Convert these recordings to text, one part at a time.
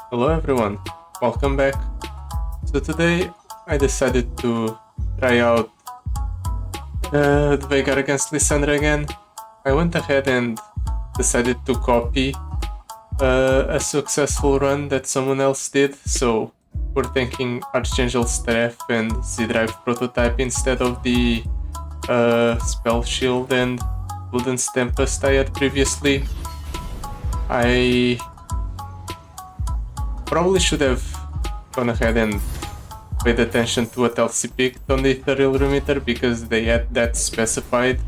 Hello everyone, welcome back. So today I decided to try out the Veigar against Lissandra again. I went ahead and decided to copy a successful run that someone else did, so we're taking Archangel Staff and Z-Drive prototype instead of the Spell Shield and Bloodens Tempest I had previously. I probably should have gone ahead and paid attention to what else he picked on the Ethereal Runeterra because they had that specified,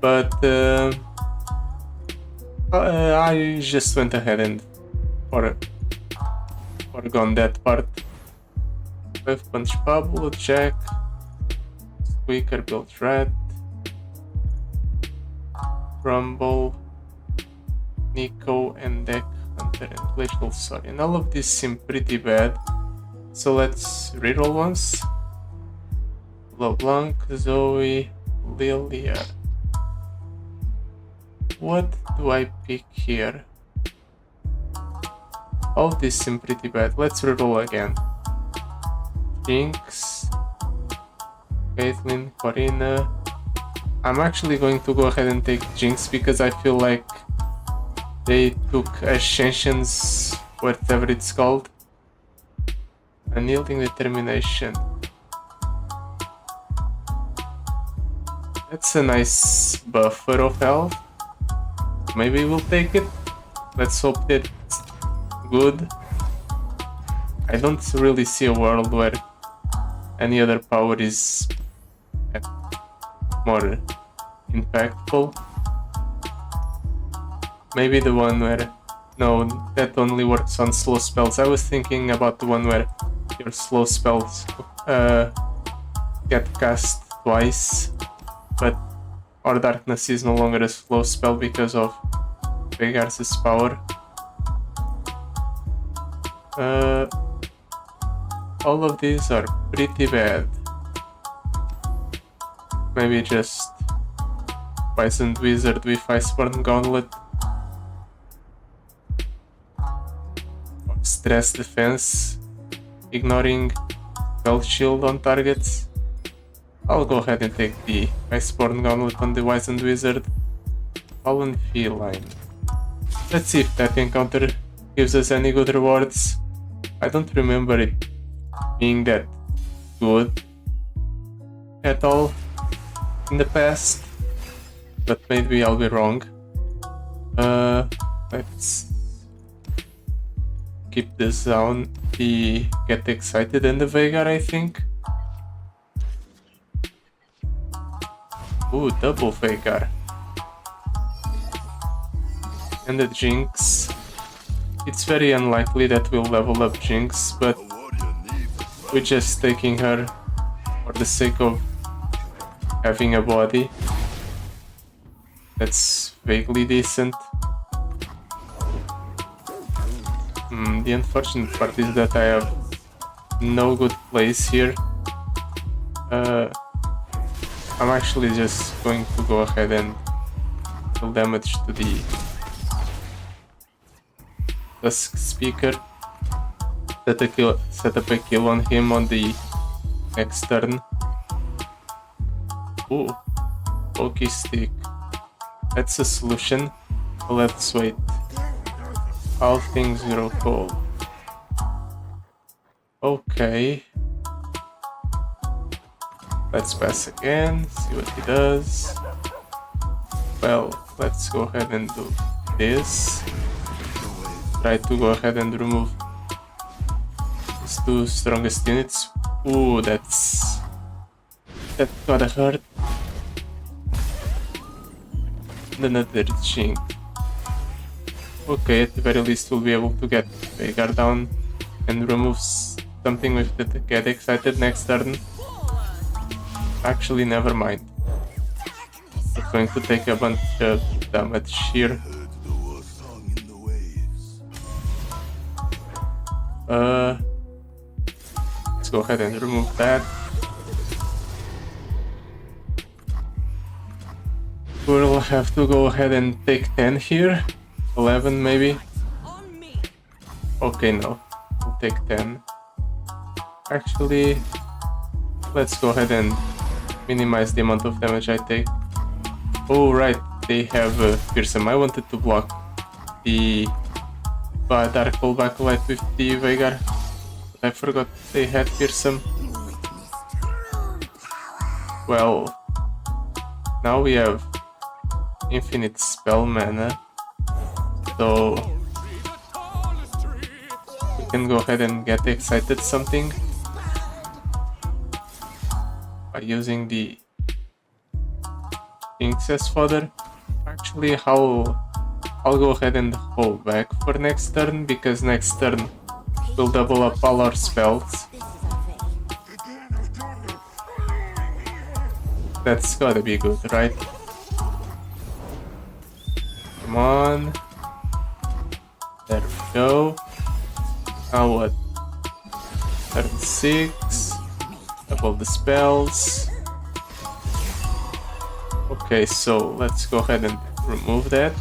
but I just went ahead and forgone that part. 5 Punch Pablo, Jack, Squeaker, Build Rat, Rumble, Nico, and Deck Hunter and Glacial Sword. And all of these seem pretty bad, so let's reroll once. LeBlanc, Zoe, Lilia. What do I pick here? All of these seem pretty bad. Let's reroll again. Jinx, Caitlyn, Corina. I'm actually going to go ahead and take Jinx because I feel like they took Ascension's, whatever it's called. Unyielding Determination. That's a nice buffer of health. Maybe we'll take it. Let's hope that it's good. I don't really see a world where any other power is more impactful. Maybe the one where... no, that only works on slow spells. I was thinking about the one where your slow spells get cast twice, but our darkness is no longer a slow spell because of Veigar's power. All of these are pretty bad. Maybe just Poisoned Wizard with Iceborne Gauntlet. Or Stress Defense, ignoring Spell Shield on targets. I'll go ahead and take the Iceborne Gauntlet on the Poisoned Wizard. Fallen Feline. Let's see if that encounter gives us any good rewards. I don't remember it being that good at all in the past, but maybe I'll be wrong. Let's keep this down. The Get Excited and the Veigar, I think. Ooh, double Veigar. And the Jinx. It's very unlikely that we'll level up Jinx, but we're just taking her for the sake of having a body that's vaguely decent. The unfortunate part is that I have no good plays here. I'm actually just going to go ahead and deal damage to the Dusk Speaker. Set up a kill on him on the next turn. Ooh, Pokey Stick. That's a solution. Let's wait. All things grow cold. Okay. Let's pass again, see what he does. Well, let's go ahead and do this. Try to go ahead and remove his 2 strongest units. Ooh, that gotta hurt. And another Jinx. Okay, at the very least we'll be able to get Veigar down and remove something with the Get Excited next turn. Actually, never mind. We're going to take a bunch of damage here. Let's go ahead and remove that. We'll have to go ahead and take 10 here. 11 maybe. Okay, no. We'll take 10. Actually, let's go ahead and minimize the amount of damage I take. Oh, right. They have Fearsome. I wanted to block the Dark Hole Backlight with the Veigar. But I forgot they had Fearsome. Well, now we have infinite spell mana. So we can go ahead and get excited something by using the Jinx as fodder. Actually, I'll go ahead and hold back for next turn, because next turn we'll double up all our spells. That's gotta be good, right? Come on. There we go. Now what? Turn 6. Double the spells. Okay, so let's go ahead and remove that.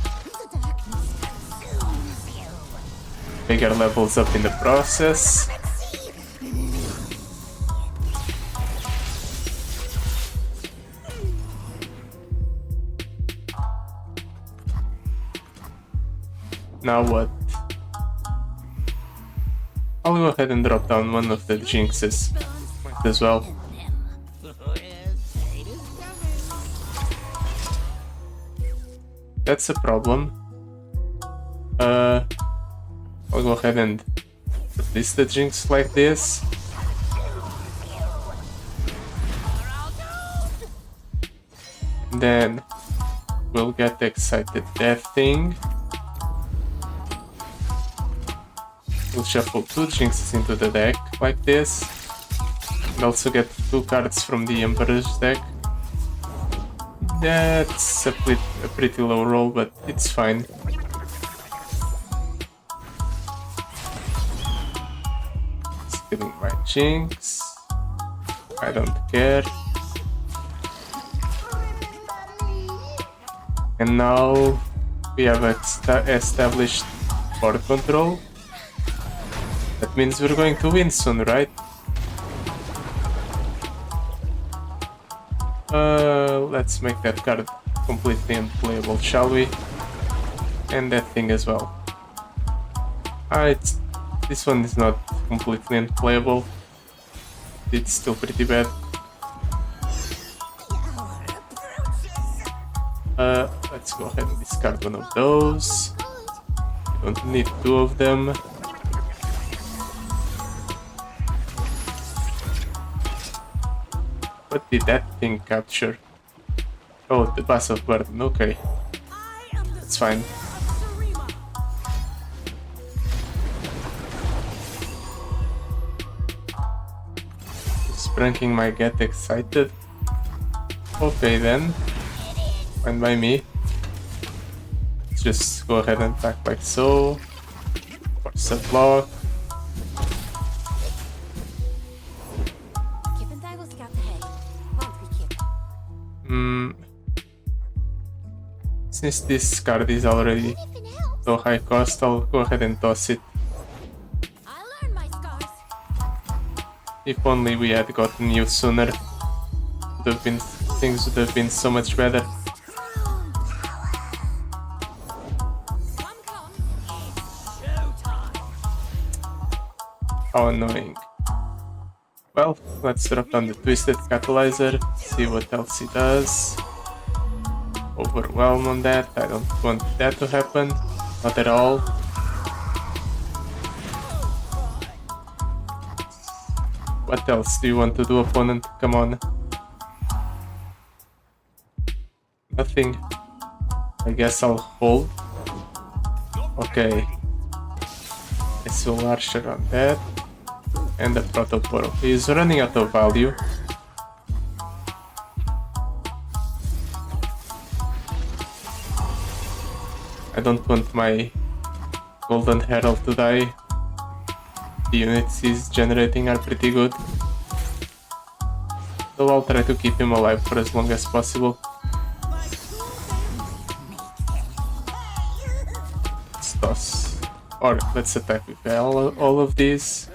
Veigar levels up in the process. Now what? I'll go ahead and drop down one of the Jinxes. Might as well. That's a problem. I'll go ahead and release the Jinx like this. Then we'll get excited that thing. We'll shuffle 2 Jinxes into the deck like this. And also get 2 cards from the Emperor's deck. That's a pretty low roll, but it's fine. Stealing my Jinx. I don't care. And now we have established board control. That means we're going to win soon, right? Let's make that card completely unplayable, shall we? And that thing as well. This one is not completely unplayable. It's still pretty bad. Let's go ahead and discard one of those. Don't need 2 of them. What did that thing capture? Oh, the Bass of Burden, okay. That's fine. Just pranking my get excited. Okay then. Fine by me. Let's just go ahead and attack like so. Force a block. Since this card is already so high cost, I'll go ahead and toss it. If only we had gotten you sooner, things would have been so much better. How annoying. Well, let's drop down the Twisted Catalyzer, see what else he does. Overwhelm on that, I don't want that to happen, not at all. What else do you want to do, opponent? Come on. Nothing. I guess I'll hold. Okay. I saw Archer on that. And the Protoporo. He's running out of value. I don't want my Golden Herald to die. The units he's generating are pretty good. So I'll try to keep him alive for as long as possible. Let's toss Or let's attack with all of these.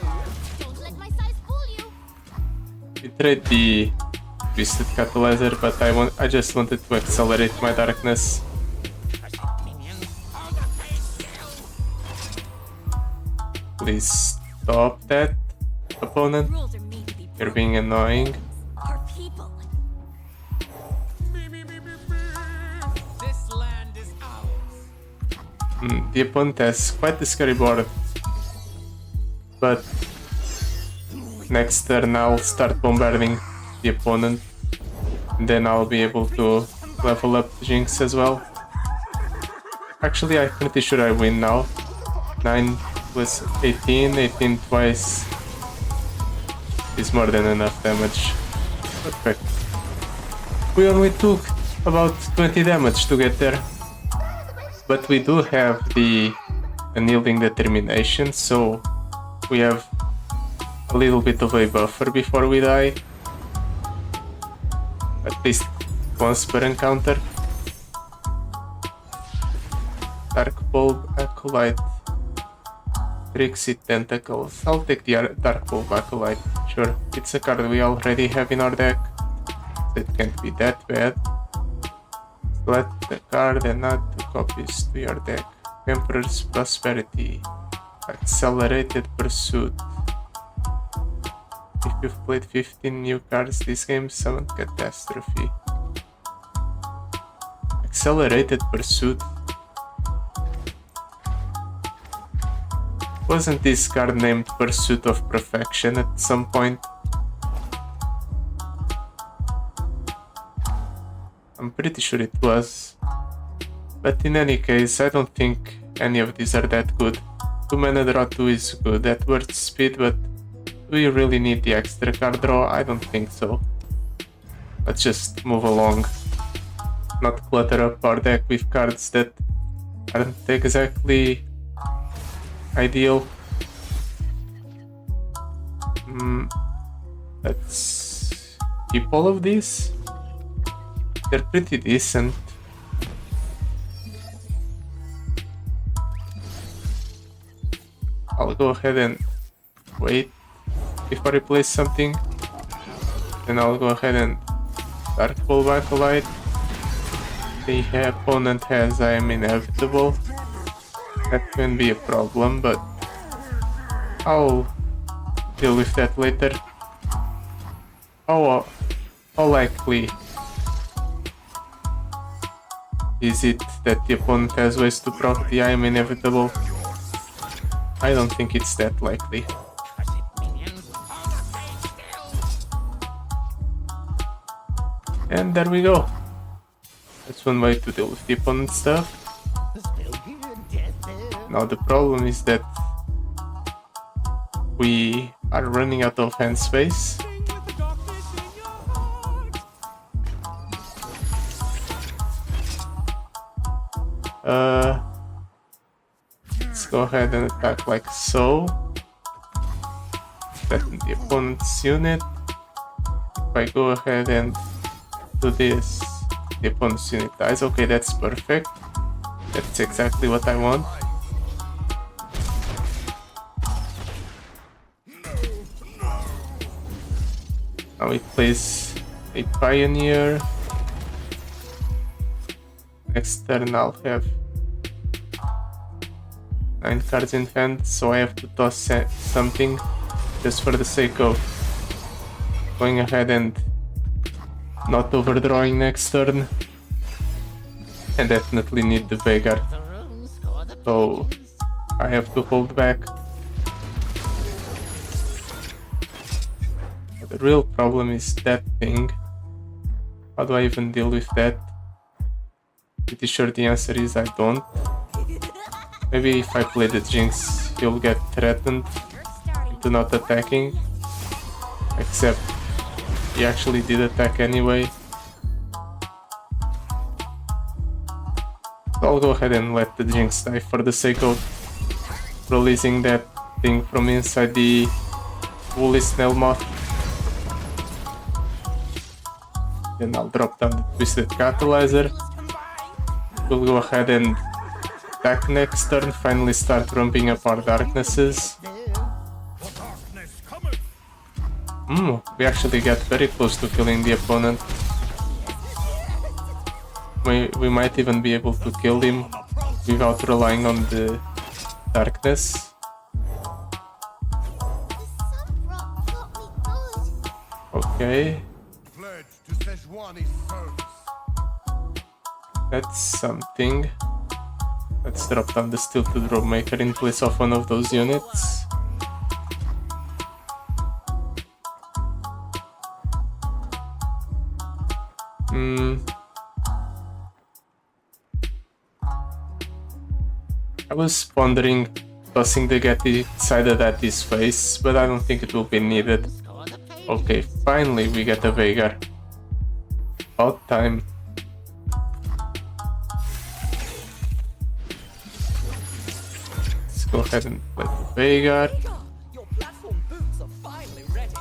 Don't let my size fool you. We trade the Twisted Catalyzer, but I just wanted to accelerate my darkness. Please stop that, opponent. Rules are made to be You're being annoying. our people. This land is ours. The opponent has quite the scary board. But next turn I'll start bombarding the opponent. And then I'll be able to level up the Jinx as well. Actually, I'm pretty sure I win now. 9 plus 18, 18 twice is more than enough damage. Perfect. We only took about 20 damage to get there. But we do have the Unyielding Determination, so we have a little bit of a buffer before we die. At least once per encounter. Dark Bulb, Acolyte, Trixie Tentacles. I'll take the Dark Bulb Acolyte. Sure, it's a card we already have in our deck, so it can't be that bad. Select the card and add 2 copies to your deck. Emperor's Prosperity, Accelerated Pursuit. If you've played 15 new cards this game, summon Catastrophe. Accelerated Pursuit. Wasn't this card named Pursuit of Perfection at some point? I'm pretty sure it was. But in any case, I don't think any of these are that good. 2 mana draw 2 is good at word speed, but do you really need the extra card draw? I don't think so. Let's just move along. Not clutter up our deck with cards that aren't exactly ideal. Let's keep all of these. They're pretty decent. I'll go ahead and wait before I place something. Then I'll go ahead and Dark Bulb Acolyte. The opponent has I am inevitable. That can be a problem, but I'll deal with that later. How likely is it that the opponent has ways to proc the I am inevitable? I don't think it's that likely. And there we go. That's one way to deal with the opponent's stuff. Now the problem is that we are running out of hand space. Let's go ahead and attack like so. Threaten the opponent's unit. If I go ahead and do this, the opponent's unit dies. Okay, that's perfect. That's exactly what I want. Now it plays a Pioneer. Next turn I'll have 9 cards in hand, so I have to toss something just for the sake of going ahead and not overdrawing next turn. I definitely need the Veigar, so I have to hold back. The real problem is that thing. How do I even deal with that? Pretty sure the answer is I don't. Maybe if I play the Jinx, he'll get threatened into not attacking. Except he actually did attack anyway. So I'll go ahead and let the Jinx die for the sake of releasing that thing from inside the woolly snail moth. Then I'll drop down the Twisted Catalyzer. We'll go ahead and attack next turn, finally start ramping up our darknesses. We actually get very close to killing the opponent. We might even be able to kill him without relying on the darkness. Some rock got me good. Okay, Pledge to Sejuani's service. that's something. Let's drop down the Steel to Drop Maker in place of one of those units. I was pondering tossing the Get Excited at his face, but I don't think it will be needed. Okay, finally we get a Veigar. About time. Let's go ahead and play the Veigar. Your platform boots are finally ready.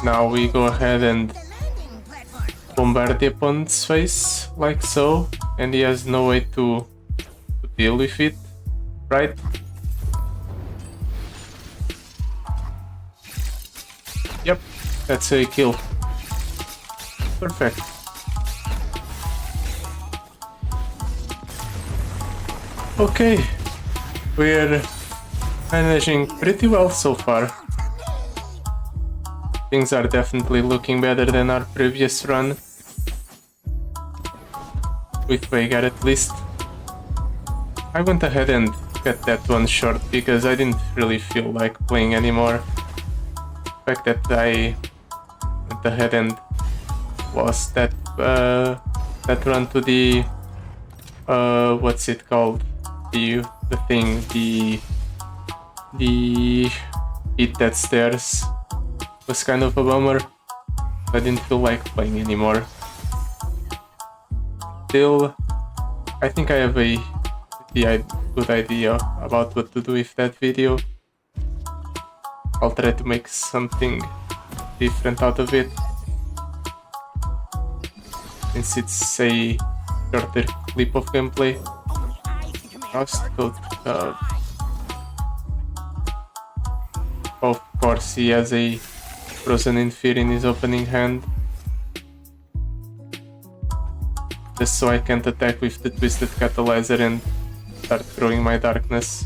Now we go ahead and The landing platform. bombard the opponent's face, like so, and he has no way to deal with it, right? Yep, that's a kill. Perfect. Okay, we're managing pretty well so far. Things are definitely looking better than our previous run. With Veigar at least. I went ahead and cut that one short because I didn't really feel like playing anymore. The fact that I went ahead and lost that run to the what's it called? The pit that stairs was kind of a bummer. I didn't feel like playing anymore. Still, I think I have a good idea about what to do with that video. I'll try to make something different out of it, since it's a shorter clip of gameplay. Just go. Of course, he has a Frozen in Fear in his opening hand, just so I can't attack with the Twisted Catalyzer and start throwing my darkness.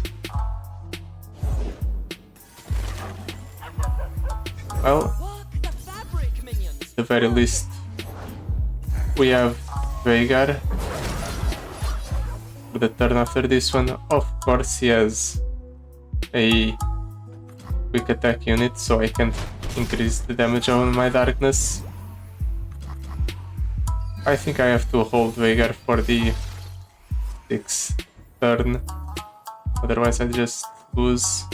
Well, Work the fabric, minions. at the very least, we have Veigar for the turn after this one. Of course, he has a quick attack unit, so I can increase the damage on my darkness. I think I have to hold Veigar for the 6th turn, otherwise I just lose.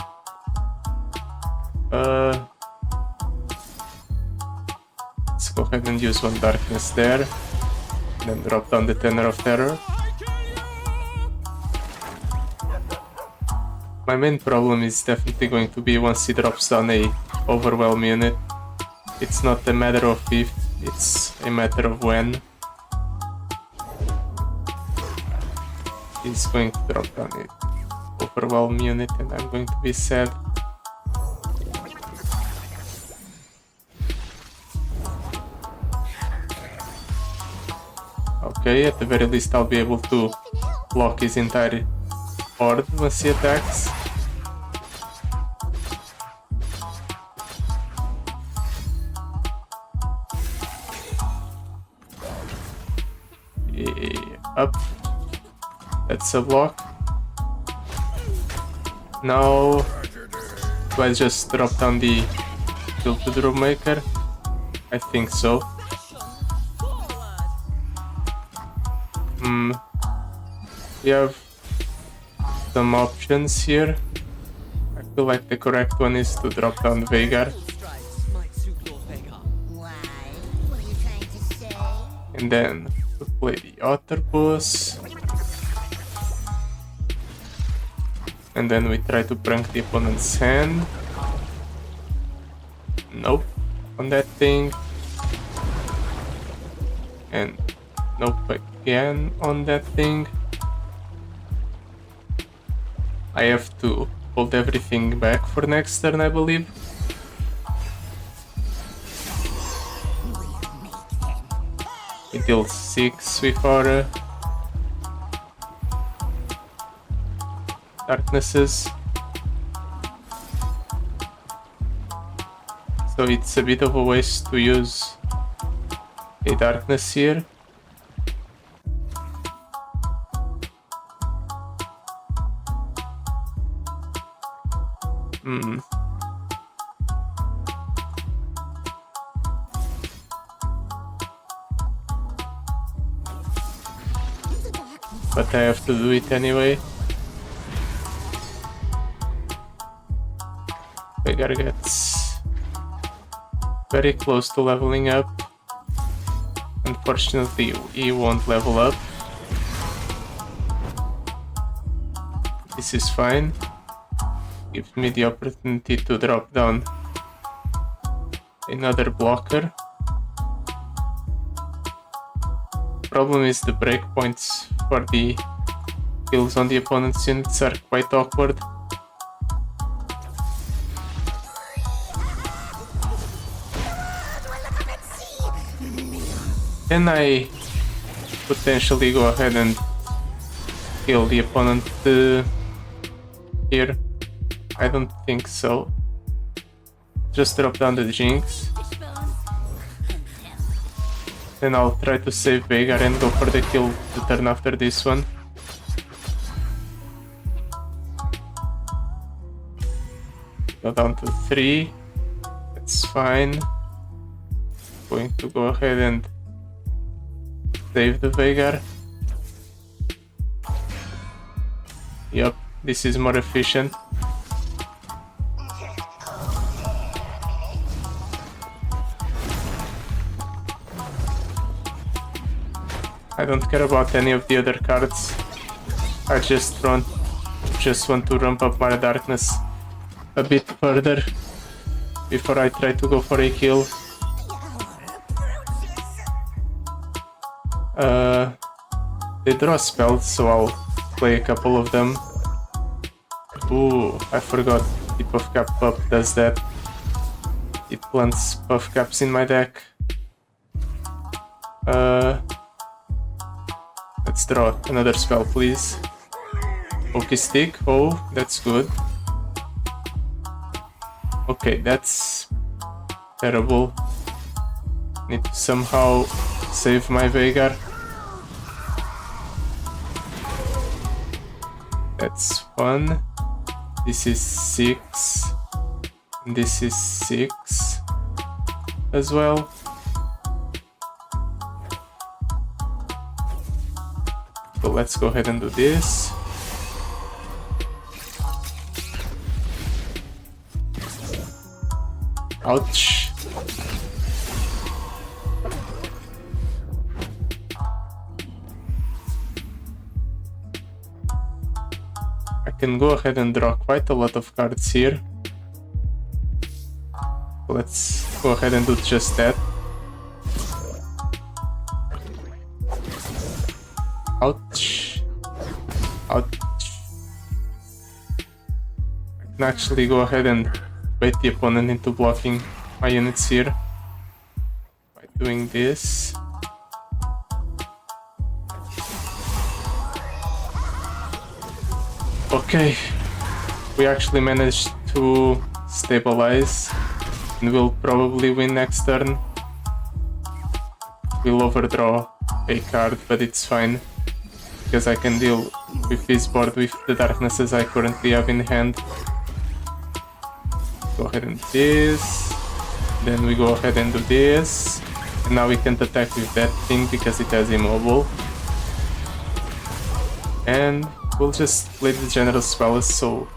Let's go ahead and use one darkness there, then drop down the Tenor of Terror. My main problem is definitely going to be once he drops down a Overwhelm unit. It's not a matter of if, it's a matter of when. He's going to drop down an Overwhelm unit and I'm going to be sad. Okay, at the very least I'll be able to block his entire horde once he attacks. Up. That's a block. Now, do I just drop down the Tilted Room Maker? I think so. We have some options here. I feel like the correct one is to drop down Veigar. Strikes might suit Lord Veigar. Why? What are you trying to say? And then to play the Otter Boss. And then we try to prank the opponent's hand. Nope, on that thing. And nope again on that thing. I have to hold everything back for next turn, I believe. We deal 6 with our darknesses. So it's a bit of a waste to use a darkness here. But I have to do it anyway. Veigar gets very close to leveling up. Unfortunately, he won't level up. This is fine. Gives me the opportunity to drop down another blocker. Problem is the breakpoints for the kills on the opponent's units are quite awkward. Can I potentially go ahead and kill the opponent here? I don't think so. Just drop down the Jinx. Then I'll try to save Veigar and go for the kill the turn after this one. Go down to 3. That's fine. Going to go ahead and save the Veigar. Yup, this is more efficient. I don't care about any of the other cards. I just want to ramp up my darkness a bit further before I try to go for a kill. They draw spells, so I'll play a couple of them. Ooh, I forgot the Puff Cap Pup does that. It plants Puff Caps in my deck. Let's draw another spell, please. Pokey Stick. Oh, that's good. Okay, that's terrible. Need to somehow save my Veigar. That's fun. This is 6. And this is 6 as well. So let's go ahead and do this. Ouch. I can go ahead and draw quite a lot of cards here. Let's go ahead and do just that. Ouch. Ouch. I can actually go ahead and bait the opponent into blocking my units here by doing this. Okay, we actually managed to stabilize and we'll probably win next turn. We'll overdraw a card, but it's fine because I can deal with this board with the darknesses I currently have in hand. Go ahead and do this, then we go ahead and do this, and now we can't attack with that thing because it has immobile. And we'll just play the General Spell so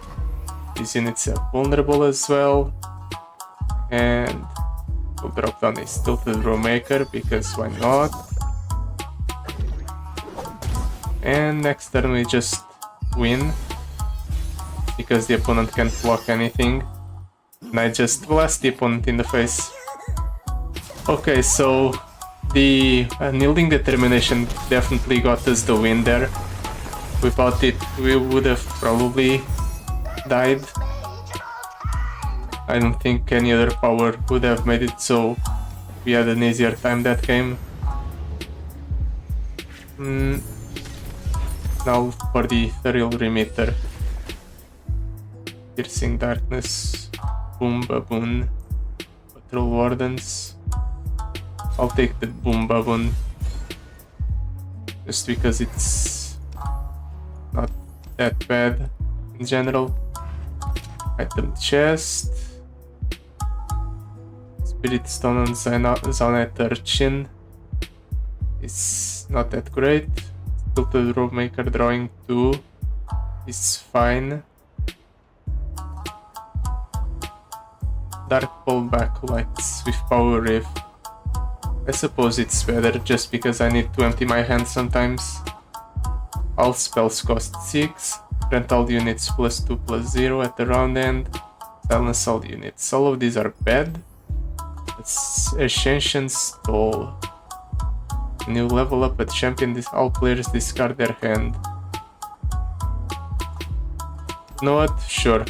these units are vulnerable as well. And we'll drop down a Stilted Rowmaker because why not? And next turn we just win because the opponent can't block anything. And I just blast the opponent in the face. Okay, so the Unyielding Determination definitely got us the win there. Without it, we would have probably died. I don't think any other power would have made it so we had an easier time that game. Now for the ethereal remitter. Piercing darkness, boom baboon, patrol wardens. I'll take the boom baboon just because it's not that bad in general. Item chest, spirit stone on Zonite Urchin. It's not that great. Tilted rope maker drawing 2 is fine. Dark Pole backlights with power rift. I suppose it's better just because I need to empty my hand sometimes. All spells cost 6. Grant all units +2/+0 at the round end. Silence all units. All of these are bad. It's Ascension Stole. When you level up a champion, all players discard their hand. You know what? Sure.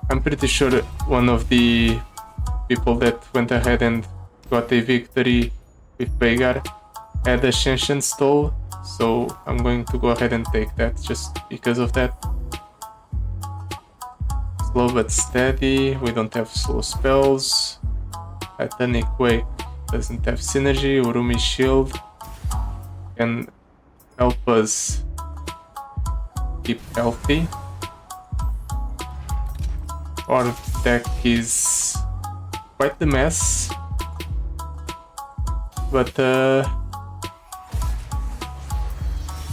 I'm pretty sure one of the people that went ahead and got a victory with Veigar had Ascension Stole, so I'm going to go ahead and take that just because of that. Slow but steady, we don't have slow spells. Titanic Wake doesn't have synergy. Urumi Shield can help us keep healthy. Our deck is quite the mess, but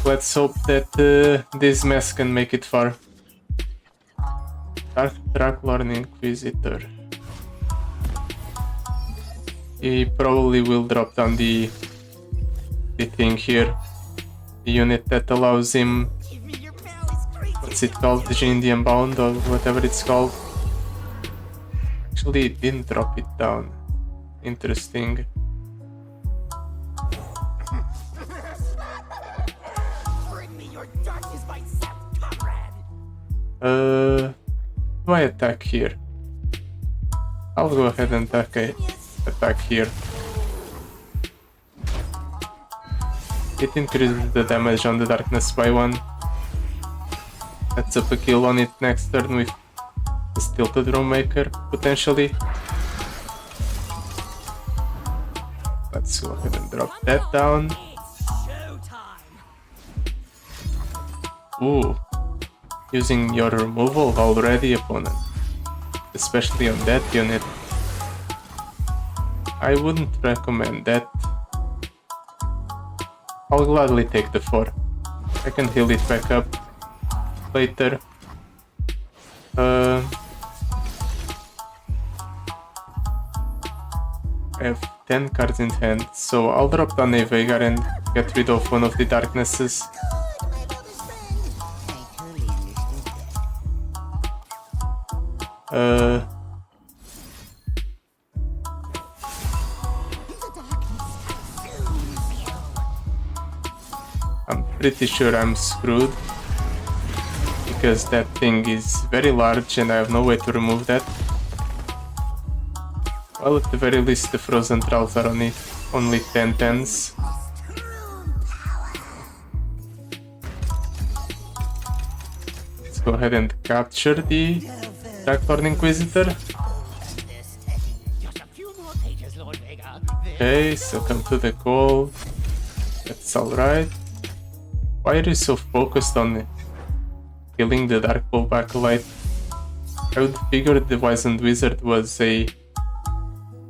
let's hope that this mess can make it far. Draklorn Inquisitor. He probably will drop down the thing here, the unit that allows him, what's it called, the Indian Bound or whatever it's called. Actually, it didn't drop it down. Interesting. Bring me your darkness, my sapped comrade. Do I attack here? I'll go ahead and attack here. It increases the damage on the darkness by 1. That's up a kill on it next turn with the Tilted Room Maker, potentially. Let's go ahead and drop that down. Ooh, using your removal already, opponent. Especially on that unit. I wouldn't recommend that. I'll gladly take the 4. I can heal it back up later. I have 10 cards in hand, so I'll drop down a Veigar and get rid of one of the darknesses. Good, my brother's friend. I totally understood that. The darkness consumes you. I'm pretty sure I'm screwed because that thing is very large and I have no way to remove that. Well, at the very least the frozen trolls are only 10 10s. Let's go ahead and capture the Draklorn Inquisitor. Just a few more pages, Lord Veigar. Okay, succumb to the call. That's alright. Why are you so focused on killing the Dark Pole Backlight? I would figure the Wizened Wizard was a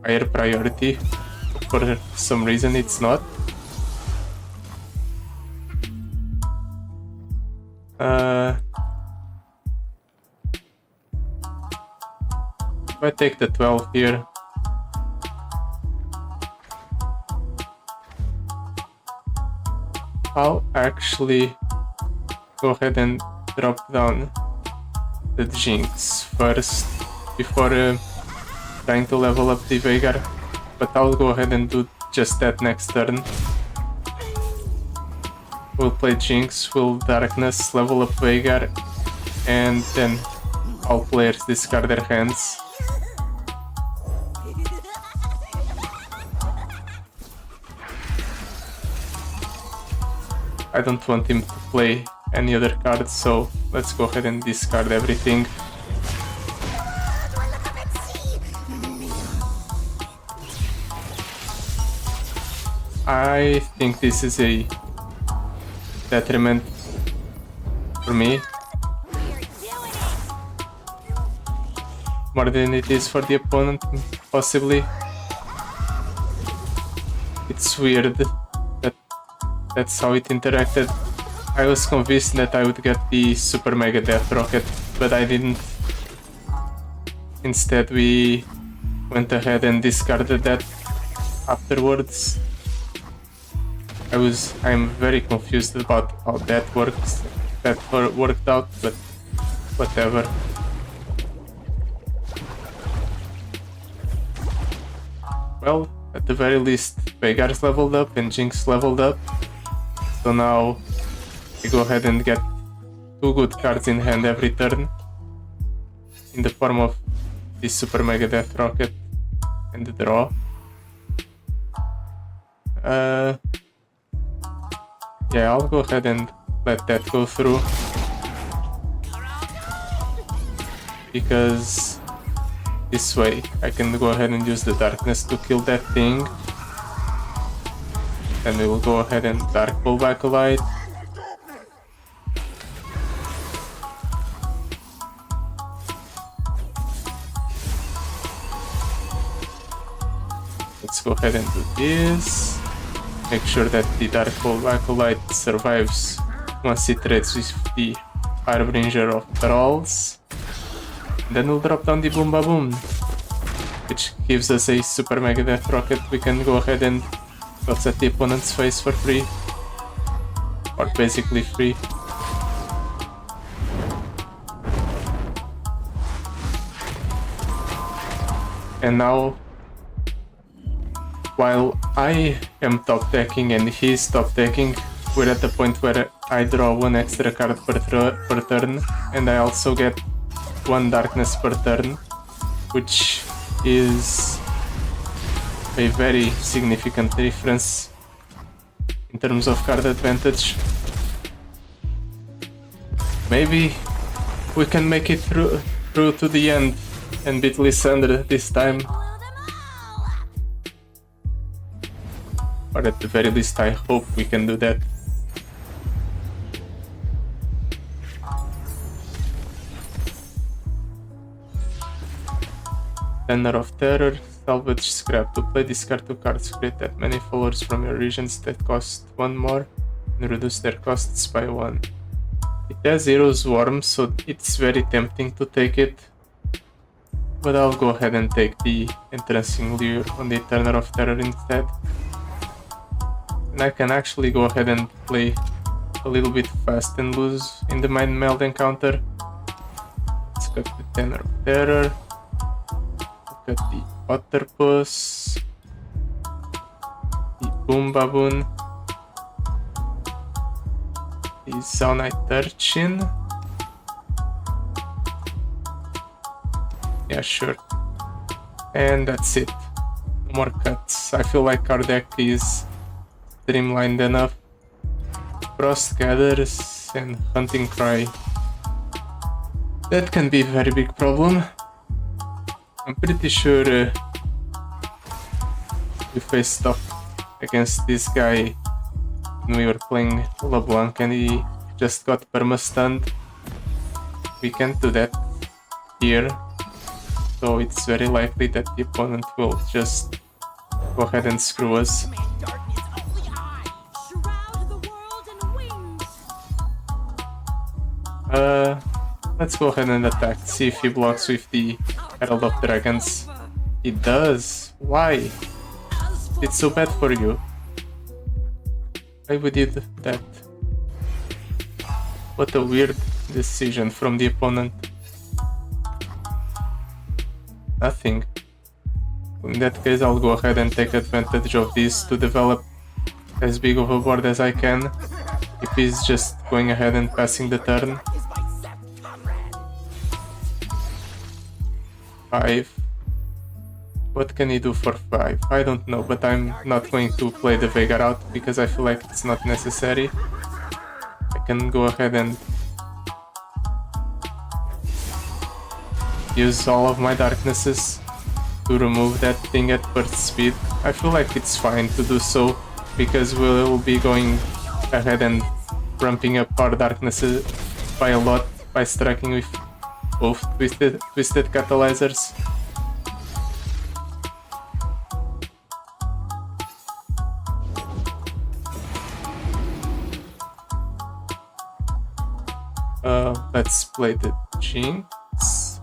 higher priority. For some reason it's not. If I take the 12 here, I'll actually go ahead and drop down the Jinx first before trying to level up the Veigar, but I'll go ahead and do just that next turn. We'll play Jinx, we'll Darkness, level up Veigar, and then all players discard their hands. I don't want him to play any other cards, so let's go ahead and discard everything. I think this is a detriment for me, more than it is for the opponent, possibly. It's weird that that's how it interacted. I was convinced that I would get the Super Mega Death Rocket, but I didn't. Instead, we went ahead and discarded that afterwards. I'm very confused about how that worked out, but whatever. Well, at the very least, Veigar's leveled up and Jinx leveled up, so now we go ahead and get 2 good cards in hand every turn, in the form of this Super Mega Death Rocket and the draw. Yeah, I'll go ahead and let that go through, because this way I can go ahead and use the darkness to kill that thing. Then we will go ahead and Dark Pull back a light. Let's go ahead and do this. Make sure that the Dark Acolyte survives once it trades with the Harbinger of Thralls. Then we'll drop down the Boom Ba Boom, which gives us a Super Mega Death Rocket. We can go ahead and toss at the opponent's face for free, or basically free. And now, while I am top decking and he's top decking, we're at the point where I draw 1 extra card per turn, and I also get 1 darkness per turn, which is a very significant difference in terms of card advantage. Maybe we can make it through to the end and beat Lissandra this time. Or at the very least, I hope we can do that. Tenor of Terror, salvage scrap. To play, discard 2 cards, create that many followers from your regions that cost 1 more and reduce their costs by 1. It has Hero's Worm, so it's very tempting to take it, but I'll go ahead and take the Entrancing Lure on the Tenor of Terror instead. And I can actually go ahead and play a little bit fast and loose in the Mind Meld encounter. Let's cut the Tenor of Terror, cut the Octopus, the Boom Baboon, the Zaunite Urchin. Yeah, sure. And that's it. No more cuts. I feel like our deck is streamlined enough. Frost Gathers and Hunting Cry. That can be a very big problem. I'm pretty sure we faced off against this guy when we were playing LeBlanc and he just got perma-stunned. We can't do that here, so it's very likely that the opponent will just go ahead and screw us. Let's go ahead and attack, see if he blocks with the Herald of Dragons. He does. Why? It's so bad for you. Why would you do that? What a weird decision from the opponent. Nothing. In that case, I'll go ahead and take advantage of this to develop as big of a board as I can, if he's just going ahead and passing the turn. 5. What can he do for 5? I don't know, but I'm not going to play the Veigar out because I feel like it's not necessary. I can go ahead and use all of my darknesses to remove that thing at burst speed. I feel like it's fine to do so because we'll be going ahead and ramping up our darknesses by a lot by striking with both twisted catalyzers. Let's play the Jinx.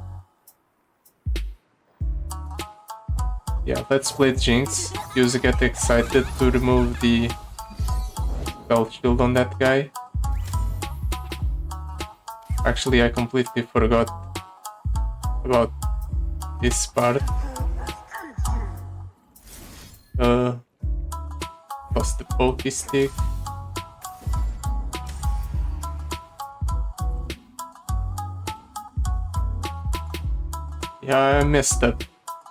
Yeah, let's play Jinx. Use Get Excited to remove the spell shield on that guy. Actually, I completely forgot about this part. Lost the pokey stick. Yeah, I messed up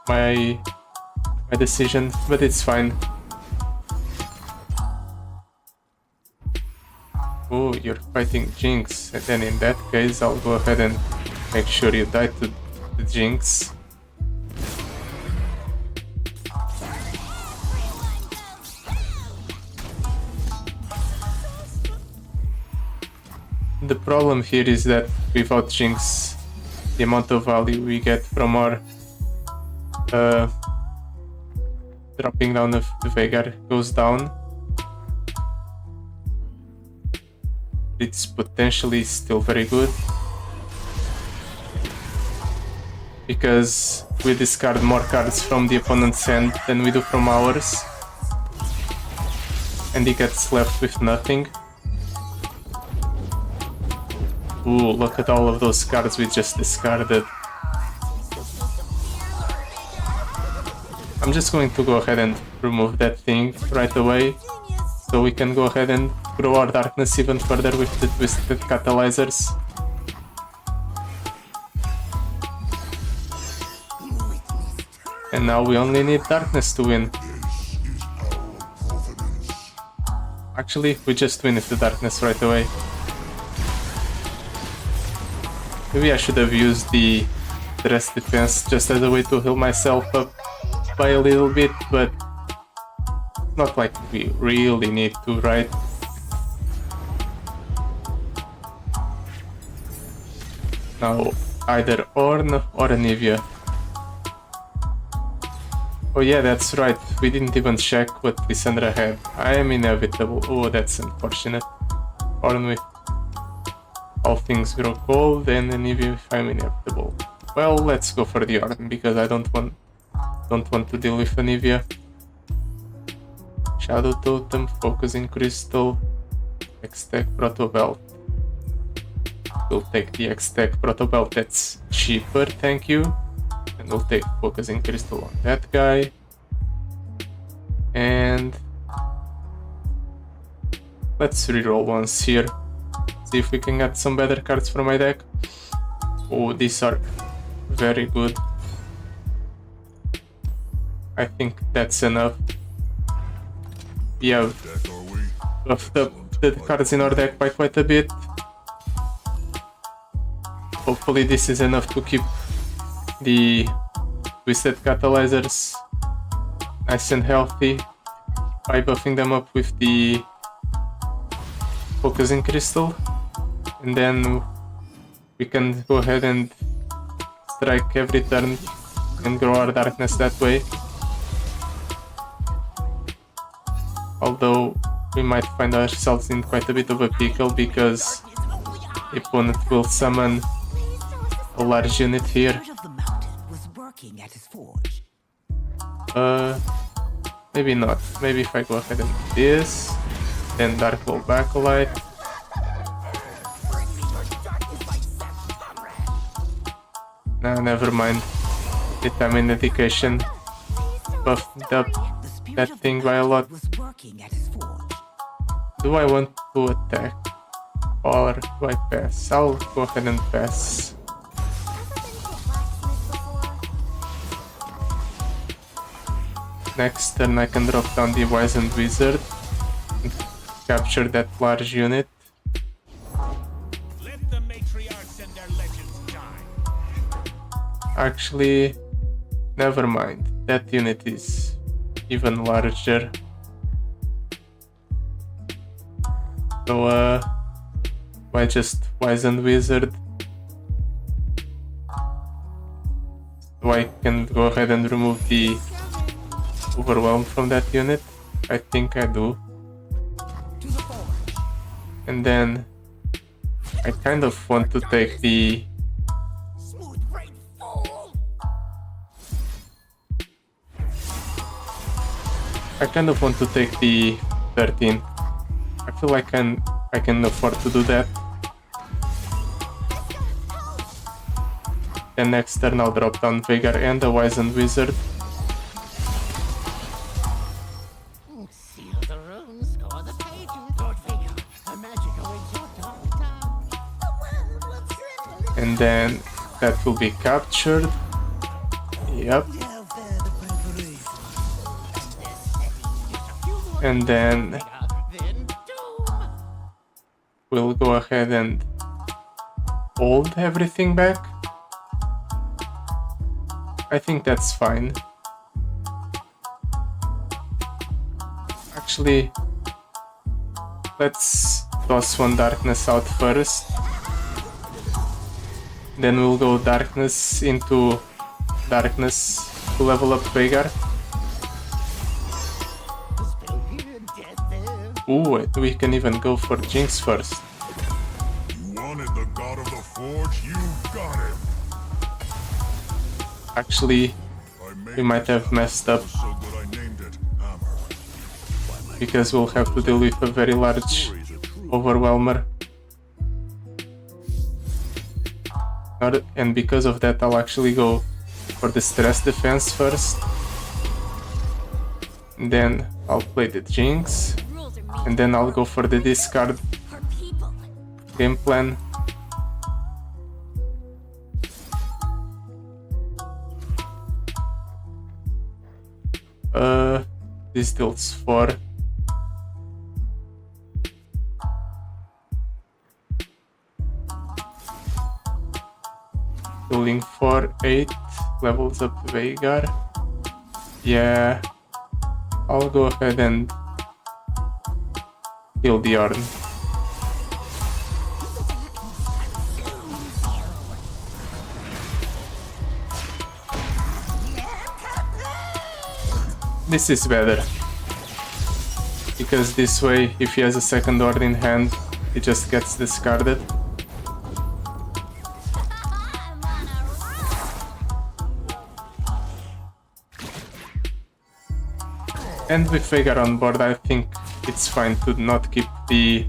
my decision, but it's fine. Oh, you're fighting Jinx, and then in that case I'll go ahead and make sure you die to the Jinx. The problem here is that without Jinx, the amount of value we get from our dropping down of the Veigar goes down. It's potentially still very good because we discard more cards from the opponent's hand than we do from ours, and he gets left with nothing. Ooh, look at all of those cards we just discarded. I'm just going to go ahead and remove that thing right away, so we can go ahead and grow our darkness even further with the twisted catalyzers. And now we only need darkness to win. Actually, we just win with the darkness right away. Maybe I should have used the rest defense just as a way to heal myself up by a little bit, but not like we really need to, right? Now, either Ornn or Anivia. Oh yeah, that's right, we didn't even check what Lissandra had. I am inevitable. Oh, that's unfortunate. Ornn with All Things Grow Cold, and Anivia if I'm inevitable. Well, let's go for the Ornn because I don't want to deal with Anivia. Shadow Totem, Focusing Crystal, X-Tech Proto Belt. We'll take the X-Tech Proto Belt, that's cheaper, thank you. And we'll take Focusing Crystal on that guy. And let's reroll once here. See if we can get some better cards from my deck. Oh, these are very good. I think that's enough. We have buffed up the cards in our deck by quite a bit. Hopefully this is enough to keep the twisted catalyzers nice and healthy by buffing them up with the Focusing Crystal, and then we can go ahead and strike every turn and grow our darkness that way. Although we might find ourselves in quite a bit of a pickle because the opponent will summon a large unit here. Maybe not. Maybe if I go ahead and do this, then Dark Ball Backlight. Nah, never mind. Determine Dedication buffed up that thing by a lot. Do I want to attack or do I pass? I'll go ahead and pass. next turn I can drop down the Wizened Wizard and capture that large unit. Let the matriarchs and their legends die. Actually, never mind. That unit is even larger. So, why just Wizened Wizard? So I can go ahead and remove the Overwhelm from that unit. I think I do. And then I kind of want to take the Smooth brain fool. I kind of want to take the 13. I feel like I can afford to do that. Then next turn I'll drop down Veigar and the Wizened Wizard. Seal the room, score the pages. Lord Veigar, a magical exhort town. The world will tremble. And then that will be captured. Yep. And then Then doom. we'll go ahead and hold everything back. I think that's fine. Actually, let's toss one darkness out first. Then we'll go darkness into darkness to level up Veigar. Spell here, death there. Ooh, and we can even go for Jinx first. You wanted the god of the forge, you got him. Actually, I made we might this have messed up so good I named it Hammer. because we'll have to deal with a very large Overwhelmer. And because of that, I'll actually go for the stress defense first. Then I'll play the Jinx. Rules are made And then I'll go for the discard for people. game plan. This deals 4. Dealing 4, 8, levels up Veigar. Yeah, I'll go ahead and kill the Ornn. This is better. Because this way, if he has a second Ornn in hand, he just gets discarded. I'm on a roll. And with Veigar on board, I think it's fine to not keep the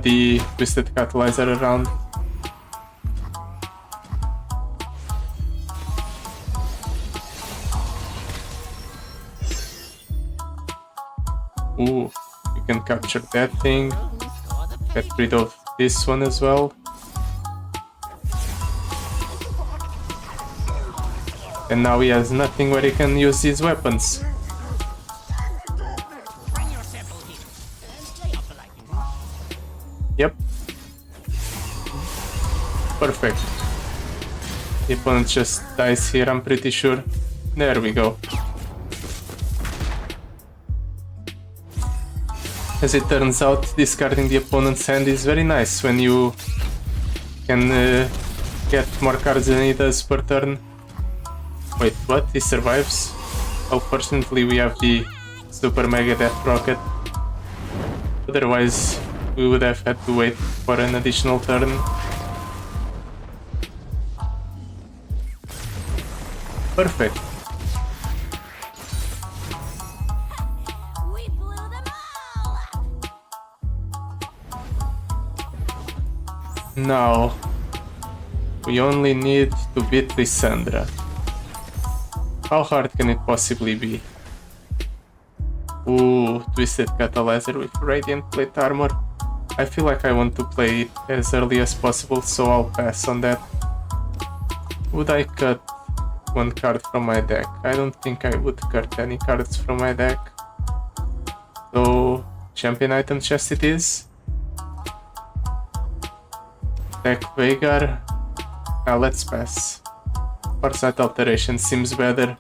the Twisted Catalyzer around. Ooh, we can capture that thing. Get rid of this one as well. And now he has nothing where he can use his weapons. Bring your sample here. And stay up like Yep. Perfect. The opponent just dies here, I'm pretty sure. There we go. As it turns out, discarding the opponent's hand is very nice when you can get more cards than he does per turn. Wait, what? He survives? Oh, fortunately we have the Super Mega Death Rocket. Otherwise, we would have had to wait for an additional turn. Perfect. We blew them all up. Now, we only need to beat Lissandra. How hard can it possibly be? Ooh, Twisted Catalyzer with Radiant Plate Armor. I feel like I want to play it as early as possible, so I'll pass on that. Would I cut one card from my deck. I don't think I would cut any cards from my deck. So, champion item chest it is. Deck Veigar. Now let's pass. Foresight Alteration seems better.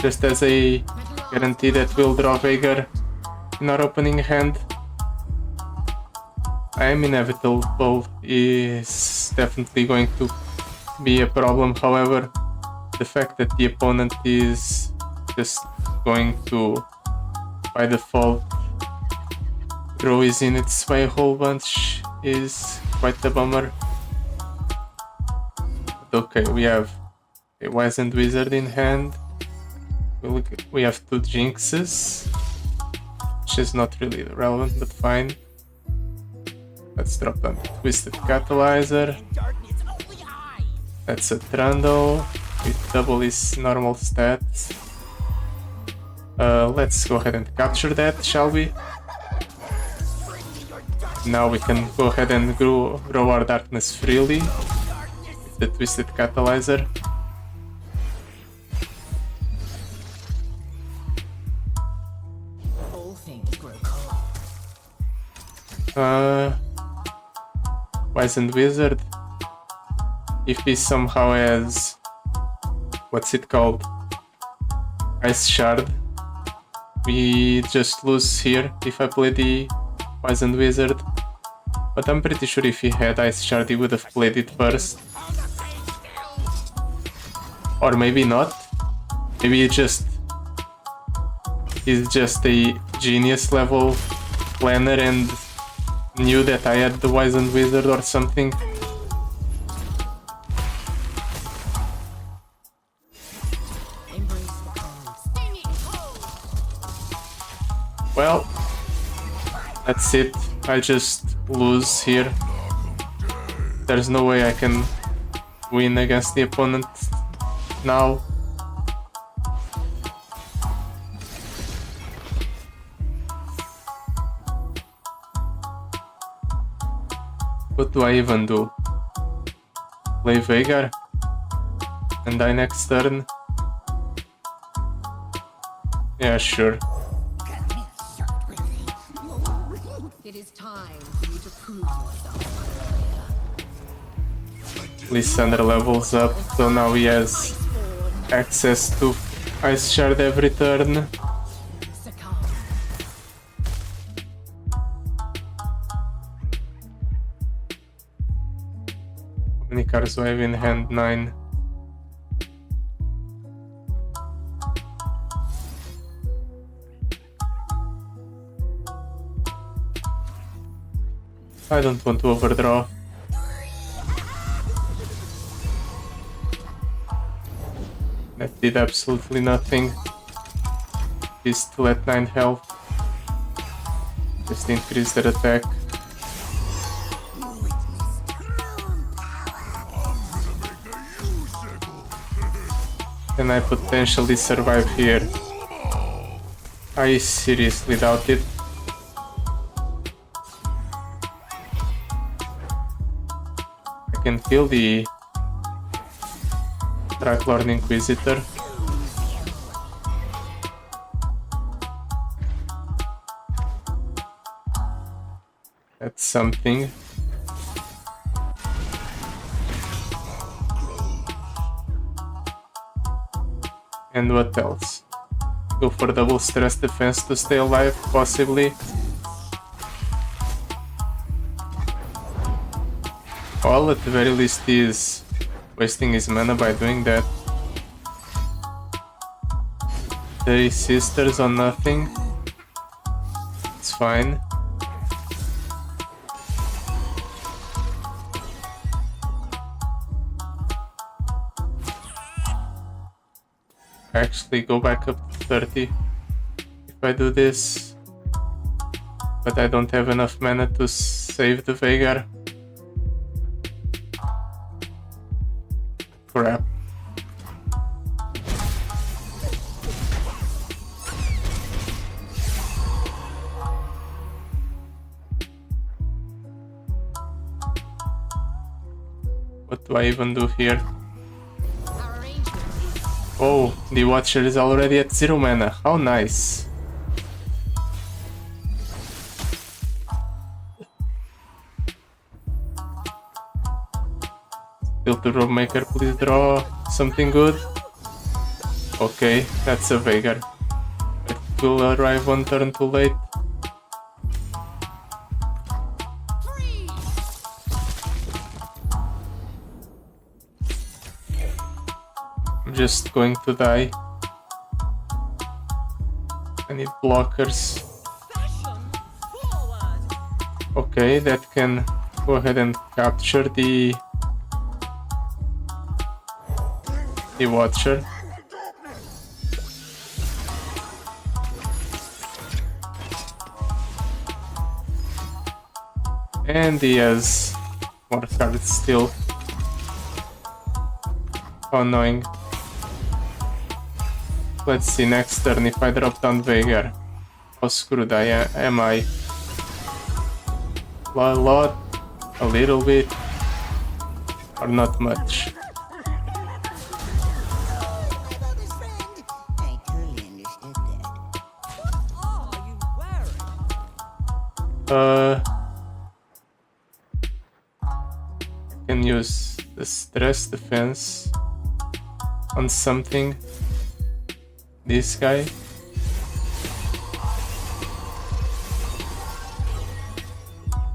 Just as a guarantee that we'll draw Veigar in our opening hand. I am inevitable is definitely going to be a problem. However, the fact that the opponent is just going to, by default, draw his units by a whole bunch is quite a bummer. But okay, we have a Wizened Wizard in hand. We have 2 Jinxes, which is not really relevant, but fine. Let's drop down Twisted Catalyzer. Darkness only I. That's a Trundle with double his normal stats. Let's go ahead and capture that, shall we? Now we can go ahead and grow our darkness freely with the Twisted Catalyzer. All things grow cold. Wizened Wizard. If he somehow has, what's it called? Ice Shard, we just lose here if I play the Wizened Wizard. But I'm pretty sure if he had Ice Shard he would have played it first. Or maybe not. Maybe he's just a genius level planner and knew that I had the Wizened Wizard or something. Embrace the cold. Well, that's it. I just lose here. There's no way I can win against the opponent now. What do I even do? Play Veigar? And die next turn? Yeah, sure. It is time for you to prove yourself. Lissandra levels up, so now he has access to Ice Shard every turn. Succumb. How many cards do I have in hand? 9. I don't want to overdraw. That did absolutely nothing. He's still at 9 health. Just increase their attack. Can I potentially survive here? I seriously doubt it. I can kill the Draklorn Inquisitor. That's something. And what else? Go for double stress defense to stay alive, possibly. Well, at the very least he is wasting his mana by doing that. 30 sisters on nothing. It's fine. Actually go back up to 30 if I do this, but I don't have enough mana to save the Veigar. Crap. What do I even do here? Our arrangement is Oh, the Watcher is already at 0 mana. How nice. Still to Robemaker, please draw something good. Okay, that's a Veigar. It will arrive 1 turn too late. I'm just going to die. I need blockers. Okay, that can go ahead and capture the Watcher. And he has more cards still. How annoying. Let's see next turn if I drop down Veigar. How screwed am I? A lot, a little bit, or not much. My mother's friend. I totally understood that. What are you wearing? Can use the stress defense on something. This guy.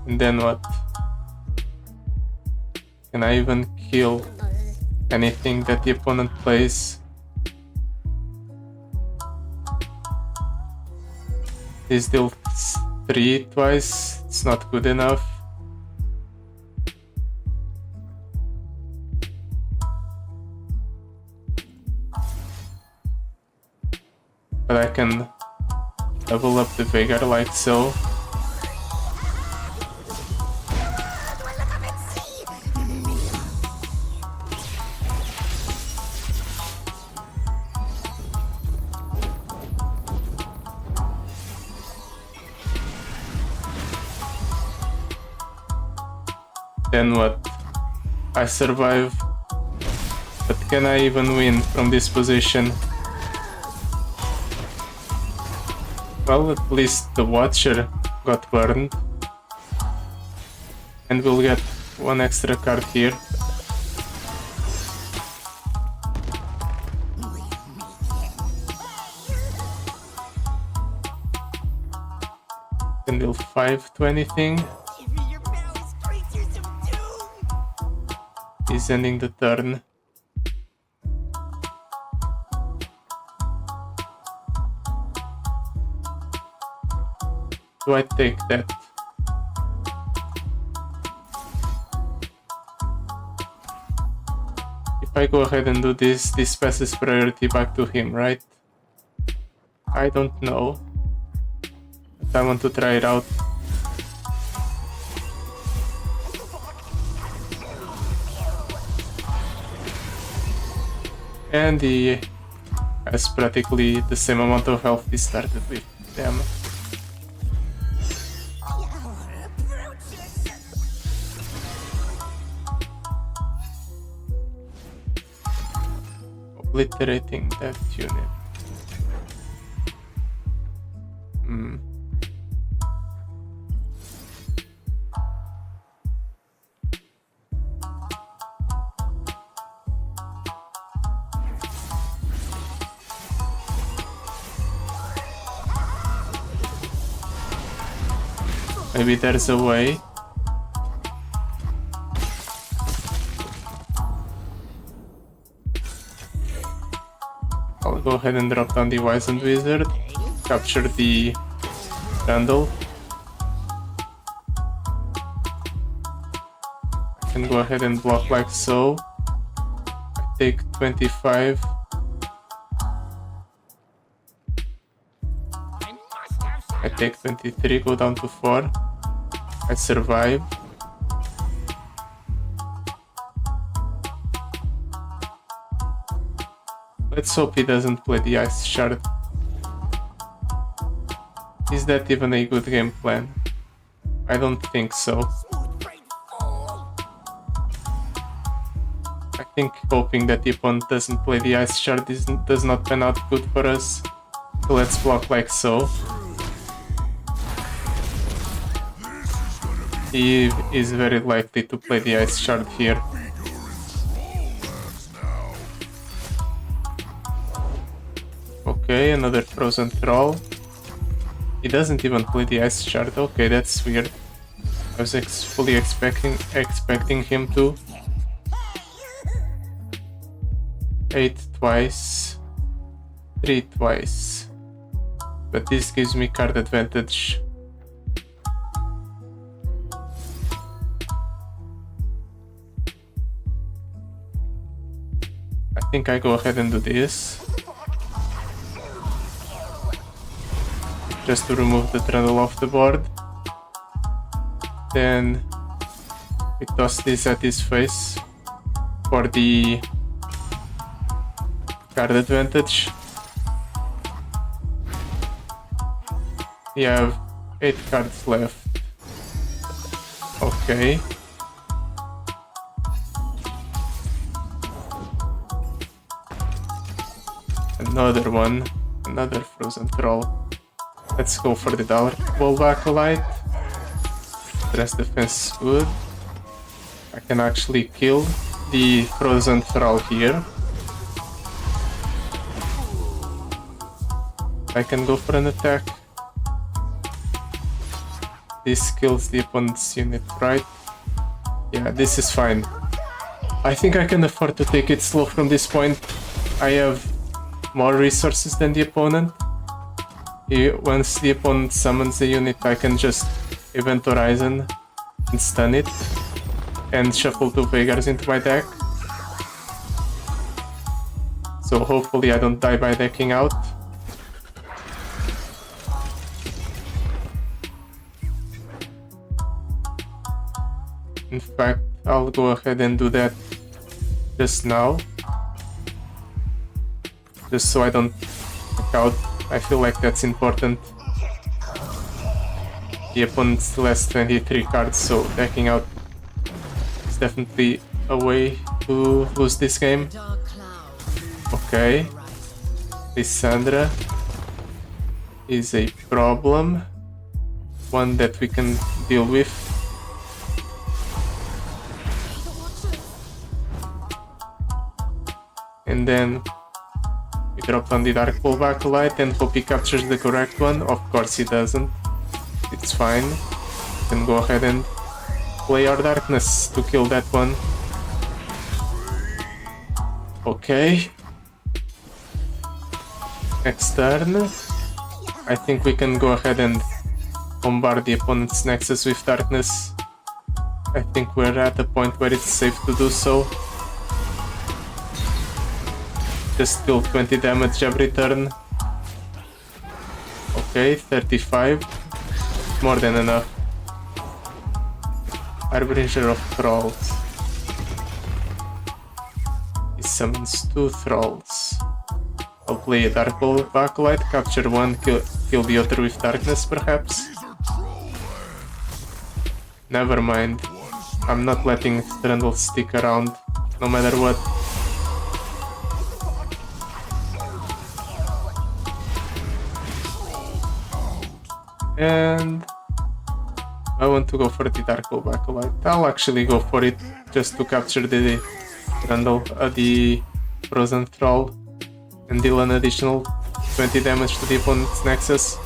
And then what? Can I even kill anything that the opponent plays? This deals 3 twice, it's not good enough. But I can level up the Veigar like so. Then what? I survive. But can I even win from this position? Well, at least the Watcher got burned. And we'll get 1 extra card here. Can deal 5 to anything. Give me your malice, creatures of doom! He's ending the turn. Do I take that? If I go ahead and do this, this passes priority back to him, right? I don't know. But I want to try it out. And he has practically the same amount of health he started with. Damn. Obliterating that unit. Maybe there's a way. I'll go ahead and drop down the Wizened Wizard, capture the Bandle. I can go ahead and block like so. I take 25. I take 23, go down to 4. I survive. Let's hope he doesn't play the Ice Shard. Is that even a good game plan? I don't think so. Smooth brain fool! I think hoping that the opponent doesn't play the ice shard does not pan out good for us. So let's block like so. He is very likely to play the ice shard here. Okay, another frozen troll. He doesn't even play the ice shard. Okay, that's weird. I was fully expecting him to. 8 twice, 3 twice. But this gives me card advantage. I think I go ahead and do this. Just to remove the Trundle off the board. Then we toss this at his face for the card advantage. We have 8 cards left. Okay. Another one. Another frozen troll. Let's go for the Dark Acolyte. Stress defense is good. I can actually kill the frozen troll here. I can go for an attack. This kills the opponent's unit, right? Yeah, this is fine. I think I can afford to take it slow from this point. I have more resources than the opponent. Once the opponent summons a unit, I can just Event Horizon and stun it and shuffle 2 Veigars into my deck. So hopefully I don't die by decking out. In fact, I'll go ahead and do that just now. Just so I don't deck out. I feel like that's important. The opponent still has 23 cards, so decking out is definitely a way to lose this game. Okay. Lissandra is a problem. One that we can deal with. And then we drop on the Dark Acolyte and hope he captures the correct one. Of course he doesn't. It's fine. We can go ahead and play our darkness to kill that one. Okay. Next turn. I think we can go ahead and bombard the opponent's nexus with darkness. I think we're at a point where it's safe to do so. Just deal 20 damage every turn. Okay, 35. More than enough. Harbinger of Thralls. He summons 2 Thralls. I'll play a Dark Acolyte, capture 1, kill the other with darkness perhaps. Never mind. I'm not letting Trundle stick around, no matter what. And I want to go for the Dark Acolyte. I'll actually go for it just to capture the Trundle, the Frozen Troll, and deal an additional 20 damage to the opponent's Nexus.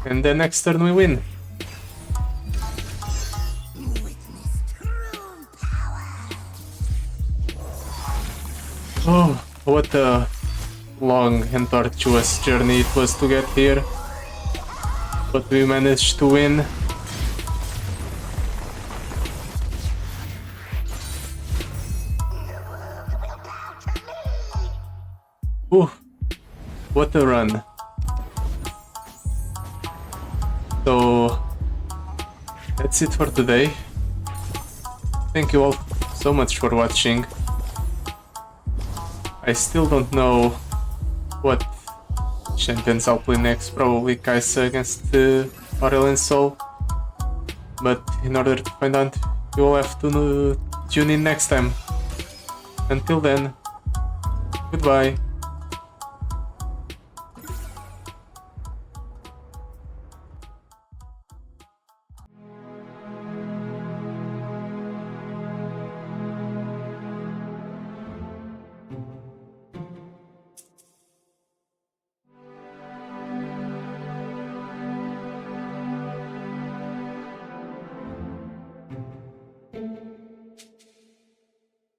And then next turn we win. Oh, what a long and tortuous journey it was to get here. But we managed to win. Ooh, what a run. So that's it for today. Thank you all so much for watching. I still don't know what champions I'll play next, probably Kaisa against Aurelion Sol. But in order to find out you will have to tune in next time. Until then, goodbye.